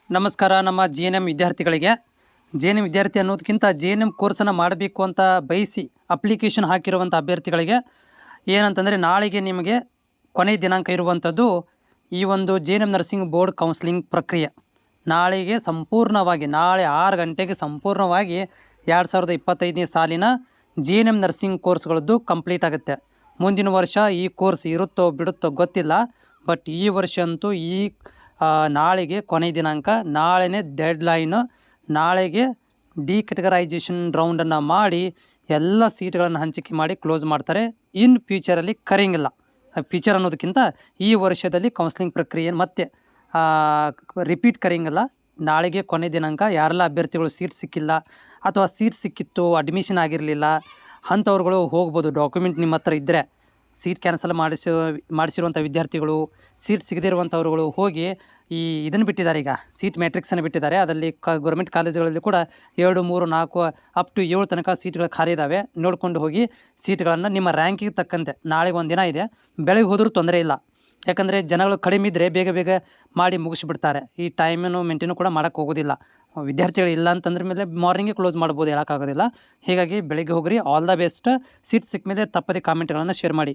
ನಮಸ್ಕಾರ. ನಮ್ಮ JNM ವಿದ್ಯಾರ್ಥಿಗಳಿಗೆ JNM ವಿದ್ಯಾರ್ಥಿ ಅನ್ನೋದಕ್ಕಿಂತ JNM ಕೋರ್ಸನ್ನು ಮಾಡಬೇಕು ಅಂತ ಬಯಸಿ ಅಪ್ಲಿಕೇಶನ್ ಹಾಕಿರುವಂಥ ಅಭ್ಯರ್ಥಿಗಳಿಗೆ ಏನಂತಂದರೆ ನಾಳೆಗೆ ನಿಮಗೆ ಕೊನೆಯ ದಿನಾಂಕ ಇರುವಂಥದ್ದು ಈ ಒಂದು JNM ನರ್ಸಿಂಗ್ ಬೋರ್ಡ್ ಕೌನ್ಸ್ಲಿಂಗ್ ಪ್ರಕ್ರಿಯೆ ನಾಳೆಗೆ ಸಂಪೂರ್ಣವಾಗಿ ನಾಳೆ 6 ಗಂಟೆಗೆ ಸಂಪೂರ್ಣವಾಗಿ 2025ನೇ ಸಾಲಿನ JNM ನರ್ಸಿಂಗ್ ಕೋರ್ಸ್ಗಳದ್ದು ಕಂಪ್ಲೀಟ್ ಆಗುತ್ತೆ. ಮುಂದಿನ ವರ್ಷ ಈ ಕೋರ್ಸ್ ಇರುತ್ತೋ ಬಿಡುತ್ತೋ ಗೊತ್ತಿಲ್ಲ, ಬಟ್ ಈ ವರ್ಷ ಅಂತೂ ನಾಳೆಗೆ ಕೊನೆಯ ದಿನಾಂಕ, ನಾಳೆನೇ ಡೆಡ್ಲೈನು. ನಾಳೆಗೆ ಡಿಕ್ಯಾಟಗರೈಸೇಷನ್ ರೌಂಡನ್ನು ಮಾಡಿ ಎಲ್ಲ ಸೀಟ್ಗಳನ್ನು ಹಂಚಿಕೆ ಮಾಡಿ ಕ್ಲೋಸ್ ಮಾಡ್ತಾರೆ. ಇನ್ ಫ್ಯೂಚರಲ್ಲಿ ಕರೆಯಂಗಿಲ್ಲ. ಫ್ಯೂಚರ್ ಅನ್ನೋದಕ್ಕಿಂತ ಈ ವರ್ಷದಲ್ಲಿ ಕೌನ್ಸ್ಲಿಂಗ್ ಪ್ರಕ್ರಿಯೆ ಮತ್ತೆ ರಿಪೀಟ್ ಕರೆಯಂಗಿಲ್ಲ. ನಾಳೆಗೆ ಕೊನೆ ದಿನಾಂಕ. ಯಾರೆಲ್ಲ ಅಭ್ಯರ್ಥಿಗಳು ಸೀಟ್ ಸಿಕ್ಕಿಲ್ಲ ಅಥವಾ ಸೀಟ್ ಸಿಕ್ಕಿತ್ತು ಅಡ್ಮಿಷನ್ ಆಗಿರಲಿಲ್ಲ ಅಂಥವ್ರುಗಳು ಹೋಗ್ಬೋದು. ಡಾಕ್ಯುಮೆಂಟ್ ನಿಮ್ಮ ಹತ್ರ ಇದ್ದರೆ, ಸೀಟ್ ಕ್ಯಾನ್ಸಲ್ ಮಾಡಿಸಿರುವಂಥ ವಿದ್ಯಾರ್ಥಿಗಳು, ಸೀಟ್ ಸಿಗದಿರುವಂಥವ್ರುಗಳು ಹೋಗಿ ಇದನ್ನು ಬಿಟ್ಟಿದ್ದಾರೆ. ಈಗ ಸೀಟ್ ಮ್ಯಾಟ್ರಿಕ್ಸನ್ನು ಬಿಟ್ಟಿದ್ದಾರೆ. ಅದರಲ್ಲಿ ಗೌರ್ಮೆಂಟ್ ಕಾಲೇಜುಗಳಲ್ಲಿ ಕೂಡ 2, 3, 4 ಅಪ್ ಟು 7 ತನಕ ಸೀಟ್ಗಳು ಖಾಲಿ ಇದ್ದಾವೆ. ನೋಡ್ಕೊಂಡು ಹೋಗಿ ಸೀಟ್ಗಳನ್ನು ನಿಮ್ಮ ರ್ಯಾಂಕಿಗೆ ತಕ್ಕಂತೆ, ನಾಳೆಗೆ ಒಂದು ದಿನ ಇದೆ, ಬೆಳಗ್ಗೆ ಹೋದರೂ ತೊಂದರೆ ಇಲ್ಲ. ಯಾಕಂದರೆ ಜನಗಳು ಕಡಿಮೆ ಇದ್ದರೆ ಬೇಗ ಬೇಗ ಮಾಡಿ ಮುಗಿಸಿಬಿಡ್ತಾರೆ. ಈ ಟೈಮನ್ನು ಮೇಂಟೈನು ಕೂಡ ಮಾಡೋಕ್ಕೆ ಹೋಗೋದಿಲ್ಲ. ವಿದ್ಯಾರ್ಥಿಗಳು ಇಲ್ಲ ಅಂತಂದ್ರ ಮೇಲೆ ಮಾರ್ನಿಂಗೇ ಕ್ಲೋಸ್ ಮಾಡ್ಬೋದು, ಹೇಳೋಕ್ಕಾಗೋದಿಲ್ಲ. ಹೀಗಾಗಿ ಬೆಳಗ್ಗೆ ಹೋಗ್ರಿ. All the best. ಸೀಟ್ ಸಿಕ್ಕ ಮೇಲೆ ತಪ್ಪದೆ ಕಾಮೆಂಟ್ಗಳನ್ನು ಶೇರ್ ಮಾಡಿ.